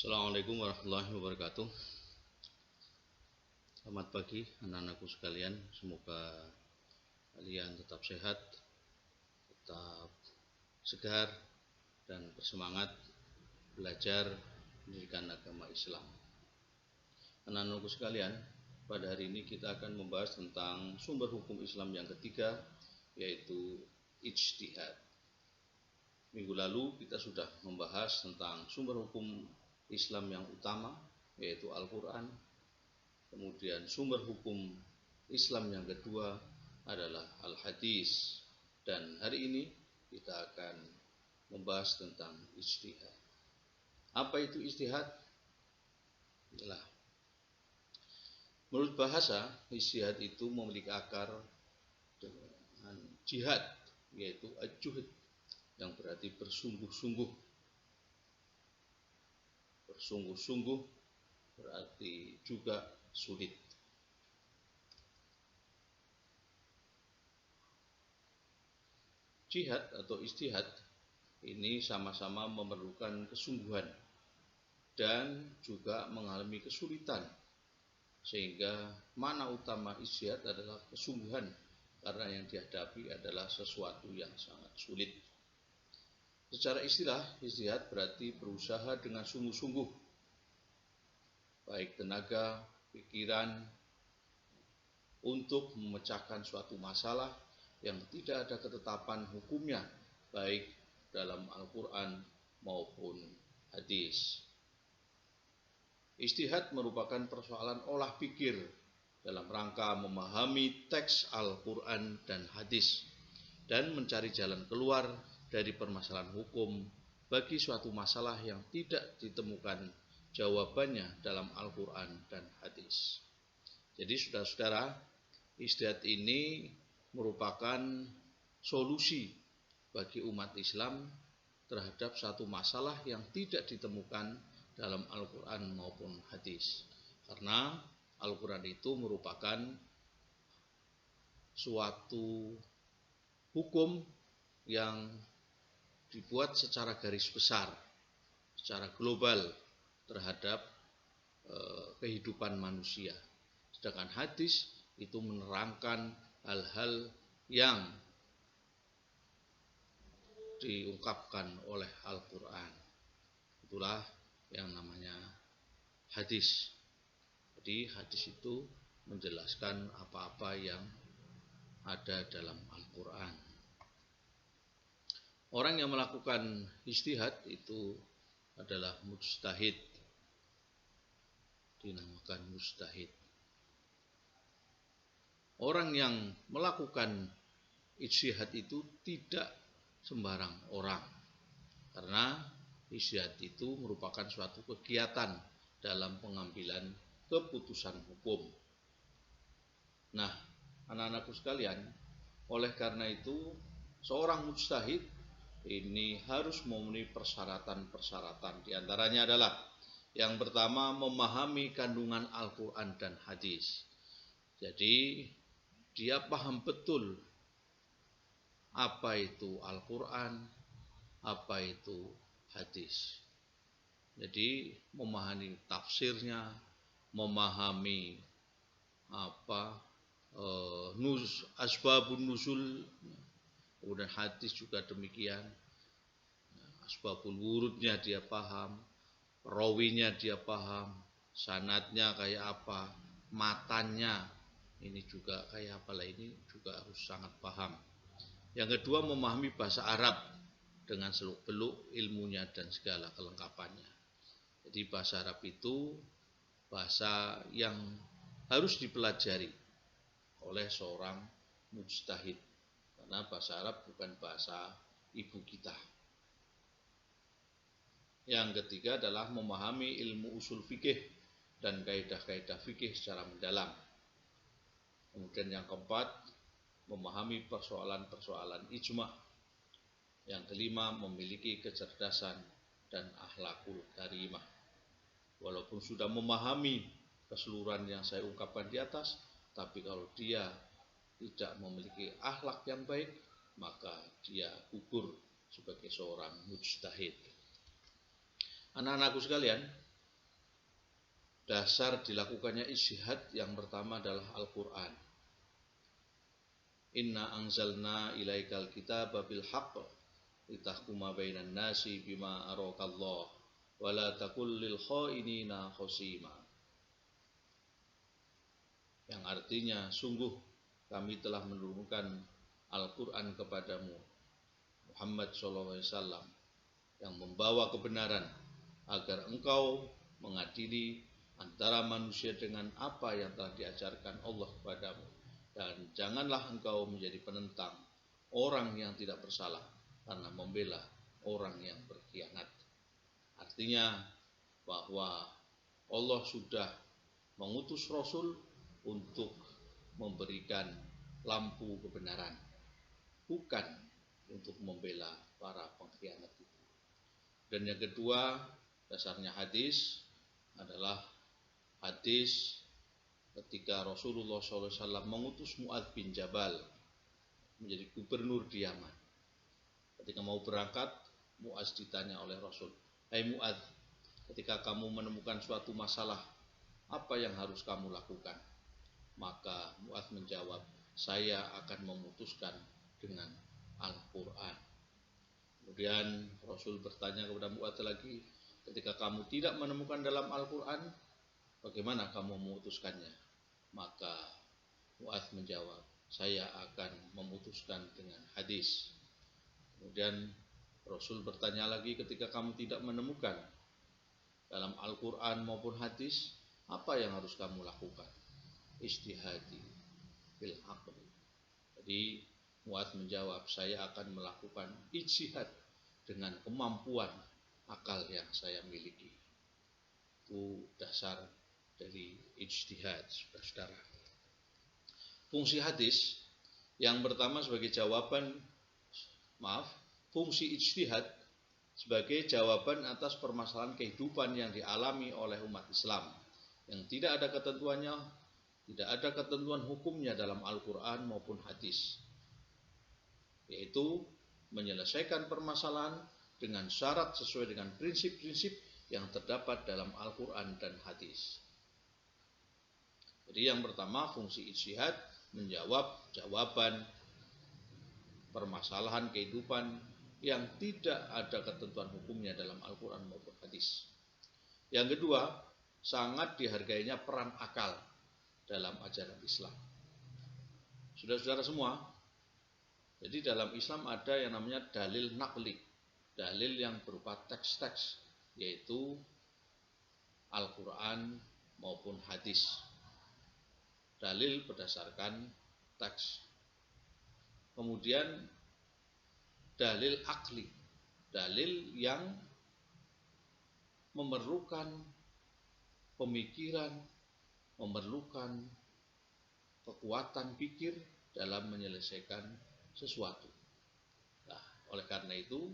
Assalamualaikum warahmatullahi wabarakatuh. Selamat pagi anak-anakku sekalian. Semoga kalian tetap sehat, tetap segar, dan bersemangat belajar pendidikan agama Islam. Anak-anakku sekalian, pada hari ini kita akan membahas tentang sumber hukum Islam yang ketiga, yaitu ijtihad. Minggu lalu kita sudah membahas tentang sumber hukum Islam yang utama, yaitu Al-Quran. Kemudian sumber hukum Islam yang kedua adalah Al-Hadis. Dan hari ini kita akan membahas tentang ijtihad. Apa itu ijtihad? Inilah. Menurut bahasa, ijtihad itu memiliki akar dengan jihad, yaitu al-juhd, yang berarti bersungguh-sungguh. Bersungguh-sungguh berarti juga sulit. Jihad atau ijtihad ini sama-sama memerlukan kesungguhan dan juga mengalami kesulitan, sehingga mana utama ijtihad adalah kesungguhan, karena yang dihadapi adalah sesuatu yang sangat sulit. Secara istilah, ijtihad berarti berusaha dengan sungguh-sungguh, baik tenaga, pikiran, untuk memecahkan suatu masalah yang tidak ada ketetapan hukumnya, baik dalam Al-Quran maupun hadis. Ijtihad merupakan persoalan olah pikir dalam rangka memahami teks Al-Quran dan hadis dan mencari jalan keluar dari permasalahan hukum bagi suatu masalah yang tidak ditemukan jawabannya dalam Al-Quran dan hadis. Jadi saudara-saudara, ijtihad ini merupakan solusi bagi umat Islam terhadap satu masalah yang tidak ditemukan dalam Al-Quran maupun hadis. Karena Al-Quran itu merupakan suatu hukum yang dibuat secara garis besar, secara global terhadap kehidupan manusia. Sedangkan hadis itu menerangkan hal-hal yang diungkapkan oleh Al-Quran. Itulah yang namanya hadis. Jadi hadis itu menjelaskan apa-apa yang ada dalam Al-Quran. Orang yang melakukan ijtihad itu adalah mujtahid, dinamakan mujtahid. Orang yang melakukan ijtihad itu tidak sembarang orang, karena ijtihad itu merupakan suatu kegiatan dalam pengambilan keputusan hukum. Nah, anak-anakku sekalian, oleh karena itu seorang mujtahid ini harus memenuhi persyaratan-persyaratan. Di antaranya adalah yang pertama, memahami kandungan Al-Quran dan hadis. Jadi dia paham betul apa itu Al-Quran, apa itu hadis. Jadi memahami tafsirnya, memahami asbabun nuzul, kemudian hadis juga demikian. Asbabul wurudnya dia paham, rawinya dia paham, sanadnya kayak apa, matanya ini juga kayak apalah, ini juga harus sangat paham. Yang kedua, memahami bahasa Arab dengan seluk-beluk ilmunya dan segala kelengkapannya. Jadi bahasa Arab itu bahasa yang harus dipelajari oleh seorang mujtahid, karena bahasa Arab bukan bahasa ibu kita. Yang ketiga adalah memahami ilmu usul fikih dan kaidah-kaidah fikih secara mendalam. Kemudian yang keempat, memahami persoalan-persoalan ijma'. Yang kelima, memiliki kecerdasan dan akhlakul karimah. Walaupun sudah memahami keseluruhan yang saya ungkapkan di atas, tapi kalau dia tidak memiliki akhlak yang baik, maka dia gugur sebagai seorang mujtahid. Anak-anakku sekalian, dasar dilakukannya ijtihad yang pertama adalah Al-Quran. Inna anzalna ilaikal kitaba bil haqq litahkuma bainan nasi bima arakallah wala takul lil khainina khosima. Yang artinya, sungguh kami telah menurunkan Al-Quran kepadamu Muhammad SAW yang membawa kebenaran agar engkau mengadili antara manusia dengan apa yang telah diajarkan Allah kepadamu, dan janganlah engkau menjadi penentang orang yang tidak bersalah karena membela orang yang berkhianat. Artinya bahwa Allah sudah mengutus Rasul untuk memberikan lampu kebenaran, bukan untuk membela para pengkhianat itu. Dan yang kedua, dasarnya hadis adalah hadis ketika Rasulullah SAW mengutus Mu'adz bin Jabal menjadi gubernur di Yaman. Ketika mau berangkat, Mu'adz ditanya oleh Rasul, "Hai Mu'adz, ketika kamu menemukan suatu masalah, apa yang harus kamu lakukan?" Maka Mu'adz menjawab, "Saya akan memutuskan dengan Al-Quran." Kemudian Rasul bertanya kepada Mu'adz lagi, "Ketika kamu tidak menemukan dalam Al-Quran, bagaimana kamu memutuskannya?" Maka Mu'adz menjawab, "Saya akan memutuskan dengan hadis." Kemudian Rasul bertanya lagi, "Ketika kamu tidak menemukan dalam Al-Quran maupun hadis, apa yang harus kamu lakukan?" Ijtihadi bil aqli. Jadi Mu'adz menjawab, "Saya akan melakukan ijtihad dengan kemampuan akal yang saya miliki." Itu dasar dari ijtihad, saudara. Fungsi hadis yang pertama sebagai fungsi ijtihad sebagai jawaban atas permasalahan kehidupan yang dialami oleh umat Islam yang tidak ada ketentuan hukumnya dalam Al-Quran maupun hadis, yaitu menyelesaikan permasalahan dengan syarat sesuai dengan prinsip-prinsip yang terdapat dalam Al-Quran dan hadis. Jadi yang pertama, fungsi ijtihad menjawab jawaban permasalahan kehidupan yang tidak ada ketentuan hukumnya dalam Al-Quran maupun hadis. Yang kedua, sangat dihargainya peran akal dalam ajaran Islam. Saudara-saudara semua, jadi dalam Islam ada yang namanya dalil naqli, dalil yang berupa teks-teks, yaitu Al-Quran maupun hadis. Dalil berdasarkan teks. Kemudian dalil akli, dalil yang memerlukan pemikiran, memerlukan kekuatan pikir dalam menyelesaikan sesuatu. Nah, oleh karena itu,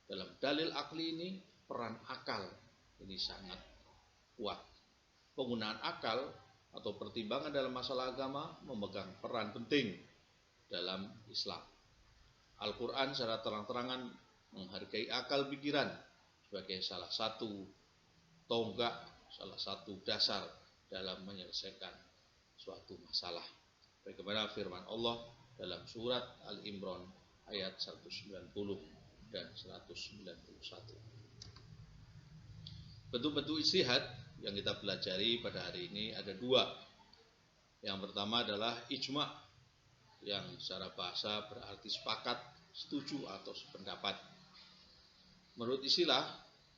dalam dalil akli ini peran akal ini sangat kuat. Penggunaan akal atau pertimbangan dalam masalah agama memegang peran penting dalam Islam. Al-Quran secara terang-terangan menghargai akal pikiran sebagai salah satu tonggak, salah satu dasar dalam menyelesaikan suatu masalah. Bagaimana firman Allah dalam surat Al-Imran ayat 190 dan 191. Bentuk-bentuk ijtihad yang kita pelajari pada hari ini ada dua. Yang pertama adalah ijma', yang secara bahasa berarti sepakat, setuju atau sependapat. Menurut istilah,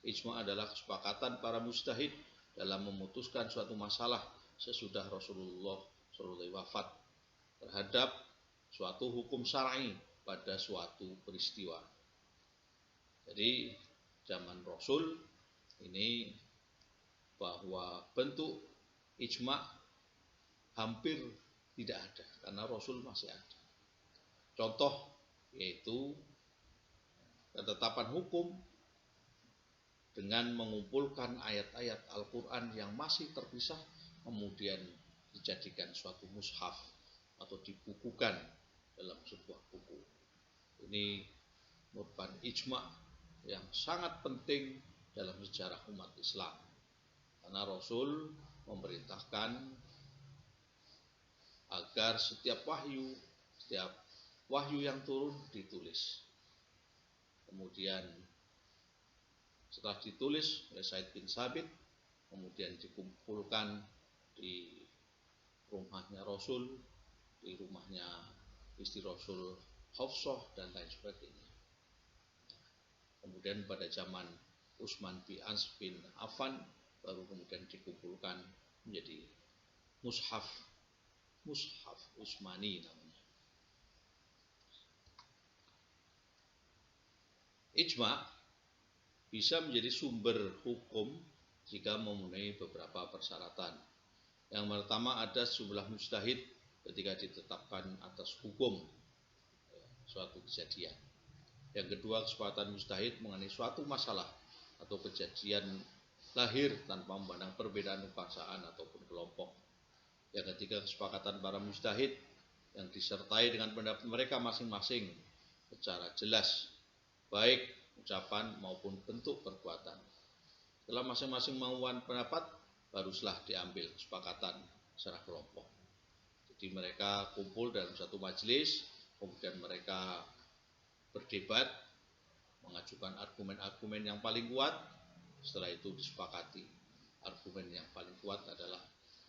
ijma' adalah kesepakatan para mujtahid dalam memutuskan suatu masalah sesudah Rasulullah SAW wafat terhadap suatu hukum syar'i pada suatu peristiwa. Jadi zaman Rasul ini bahwa bentuk ijma' hampir tidak ada karena Rasul masih ada. Contoh yaitu ketetapan hukum dengan mengumpulkan ayat-ayat Al-Quran yang masih terpisah kemudian dijadikan suatu mushaf atau dibukukan dalam sebuah buku. Ini merupakan ijma' yang sangat penting dalam sejarah umat Islam. Karena Rasul memerintahkan agar setiap wahyu yang turun ditulis. Kemudian setelah ditulis oleh Zaid bin Sabit, kemudian dikumpulkan di rumahnya Rasul, di rumahnya istri Rasul Hafsah dan lain sebagainya. Kemudian pada zaman Utsman bin Affan baru kemudian dikumpulkan menjadi mushaf Utsmani namanya. Ijma bisa menjadi sumber hukum jika memenuhi beberapa persyaratan. Yang pertama, ada sejumlah mujtahid ketika ditetapkan atas hukum suatu kejadian. Yang kedua, kesepakatan mujtahid mengenai suatu masalah atau kejadian lahir tanpa memandang perbedaan kebangsaan ataupun kelompok. Yang ketiga, kesepakatan para mujtahid yang disertai dengan pendapat mereka masing-masing secara jelas, baik ucapan maupun bentuk perbuatan. Setelah masing-masing menguatkan pendapat, barulah diambil kesepakatan secara kelompok. Jadi mereka kumpul dalam satu majelis, kemudian mereka berdebat, mengajukan argumen-argumen yang paling kuat. Setelah itu disepakati, argumen yang paling kuat adalah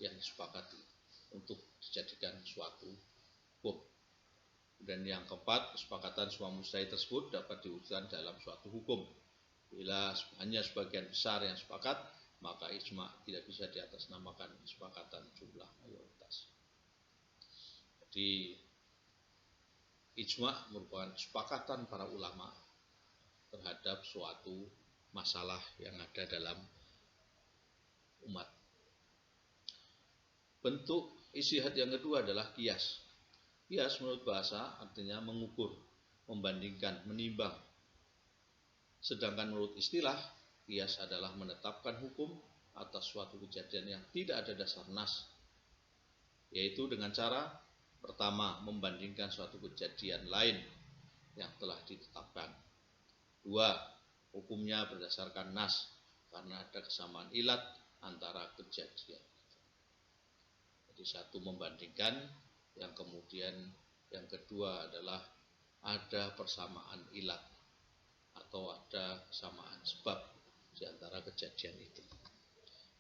yang disepakati untuk dijadikan suatu hukum. Dan yang keempat, kesepakatan semua mujtahid tersebut dapat diwujudkan dalam suatu hukum. Bila hanya sebagian besar yang sepakat, maka ijma tidak bisa diatasnamakan kesepakatan jumlah mayoritas. Jadi ijma merupakan kesepakatan para ulama terhadap suatu masalah yang ada dalam umat. Bentuk ijtihad yang kedua adalah qiyas. Qiyas menurut bahasa artinya mengukur, membandingkan, menimbang. Sedangkan menurut istilah, qiyas adalah menetapkan hukum atas suatu kejadian yang tidak ada dasar nas, yaitu dengan cara pertama, membandingkan suatu kejadian lain yang telah ditetapkan. Dua, hukumnya berdasarkan nas karena ada kesamaan ilat antara kejadian. Jadi satu membandingkan, yang kemudian yang kedua adalah ada persamaan ilat atau ada kesamaan sebab di antara kejadian itu.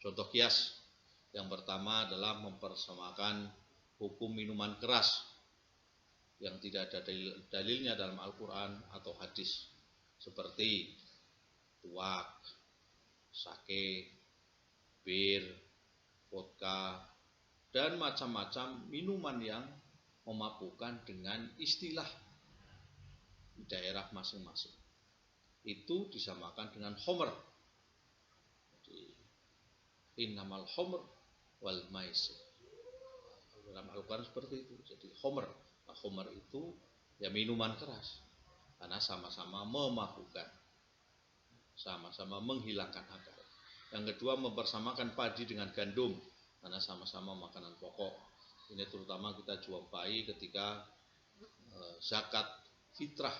Contoh qiyas yang pertama adalah mempersamakan hukum minuman keras yang tidak ada dalilnya dalam Al-Quran atau hadis, seperti tuak, sake, bir, vodka, dan macam-macam minuman yang memabukkan dengan istilah di daerah masing-masing. Itu disamakan dengan homer. Innamal homer wal maisir. Dalam Al-Quran seperti itu. Jadi homer. Nah, homer itu ya minuman keras. Karena sama-sama memabukkan. Sama-sama menghilangkan akal. Yang kedua, mempersamakan padi dengan gandum. Karena sama-sama makanan pokok. Ini terutama kita jumpai ketika zakat fitrah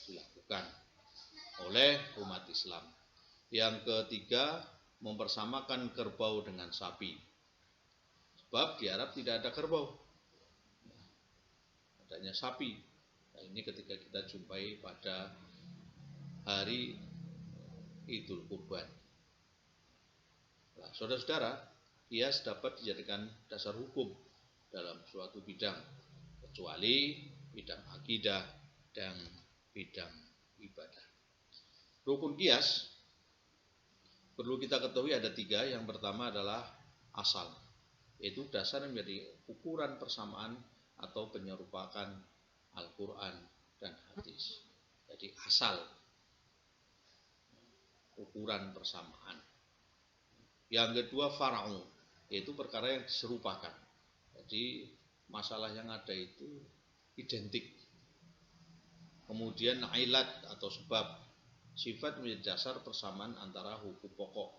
dilakukan oleh umat Islam. Yang ketiga, mempersamakan kerbau dengan sapi. Sebab di Arab tidak ada kerbau, adanya sapi. Nah, ini ketika kita jumpai pada hari Idul Kurban. Nah, saudara-saudara, qiyas dapat dijadikan dasar hukum dalam suatu bidang, kecuali bidang akidah dan bidang ibadah. Rukun qiyas perlu kita ketahui ada 3. Yang pertama adalah asal, yaitu dasar yang menjadi ukuran persamaan atau penyerupakan Al-Quran dan hadis. Jadi asal ukuran persamaan. Yang kedua far'u, yaitu perkara yang diserupakan. Jadi masalah yang ada itu identik. Kemudian ilat atau sebab, sifat menjadi dasar persamaan antara hukum pokok.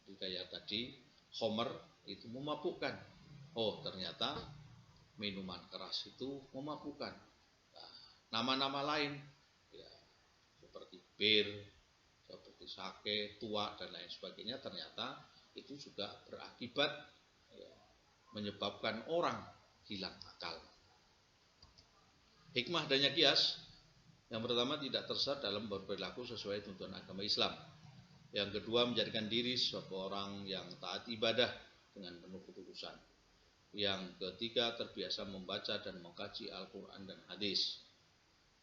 Jadi kayak tadi homer itu memabukkan. Oh, ternyata minuman keras itu memabukkan. Nah, nama-nama lain ya, seperti bir, seperti sake, tuak dan lain sebagainya ternyata itu juga berakibat ya, menyebabkan orang hilang akal. Hikmah adanya kias, yang pertama tidak tersesat dalam berperilaku sesuai tuntunan agama Islam. Yang kedua, menjadikan diri seorang yang taat ibadah dengan penuh ketulusan. Yang ketiga, terbiasa membaca dan mengkaji Al-Quran dan hadis.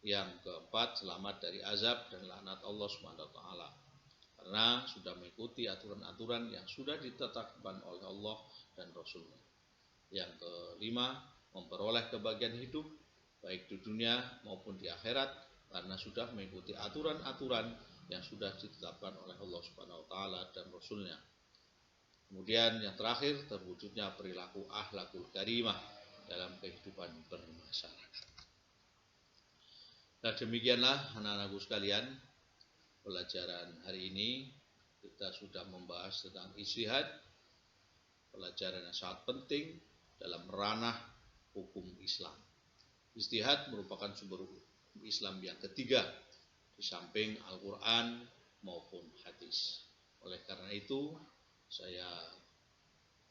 Yang keempat, selamat dari azab dan laknat Allah SWT, karena sudah mengikuti aturan-aturan yang sudah ditetapkan oleh Allah dan Rasulnya. Yang kelima, memperoleh kebahagiaan hidup baik di dunia maupun di akhirat, karena sudah mengikuti aturan-aturan yang sudah ditetapkan oleh Allah Subhanahu wa taala dan Rasulnya. Kemudian yang terakhir, terwujudnya perilaku akhlakul karimah dalam kehidupan bermasyarakat. Nah, demikianlah anak-anakku sekalian, pelajaran hari ini kita sudah membahas tentang ijtihad, pelajaran yang sangat penting dalam ranah hukum Islam. Ijtihad merupakan sumber Islam yang ketiga di samping Al-Quran maupun hadis. Oleh karena itu, saya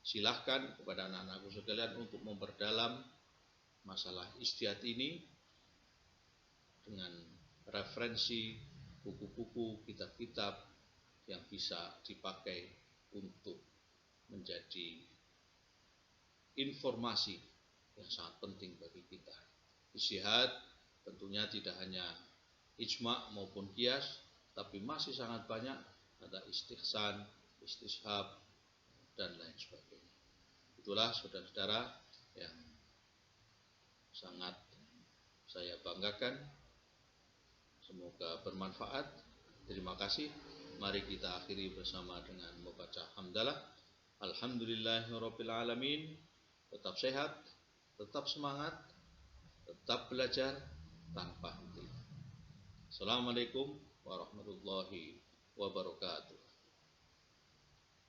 silahkan kepada anak-anakku sekalian untuk memperdalam masalah ijtihad ini dengan referensi buku-buku, kitab-kitab yang bisa dipakai untuk menjadi informasi yang sangat penting bagi kita. Ijtihad tentunya tidak hanya ijma' maupun qiyas, tapi masih sangat banyak, ada istihsan, istishab, dan lain sebagainya. Itulah saudara-saudara yang sangat saya banggakan. Semoga bermanfaat. Terima kasih. Mari kita akhiri bersama dengan membaca hamdalah. Alhamdulillahirabbil alamin. Tetap sehat, tetap semangat, tetap belajar tanpa henti. Assalamualaikum warahmatullahi wabarakatuh.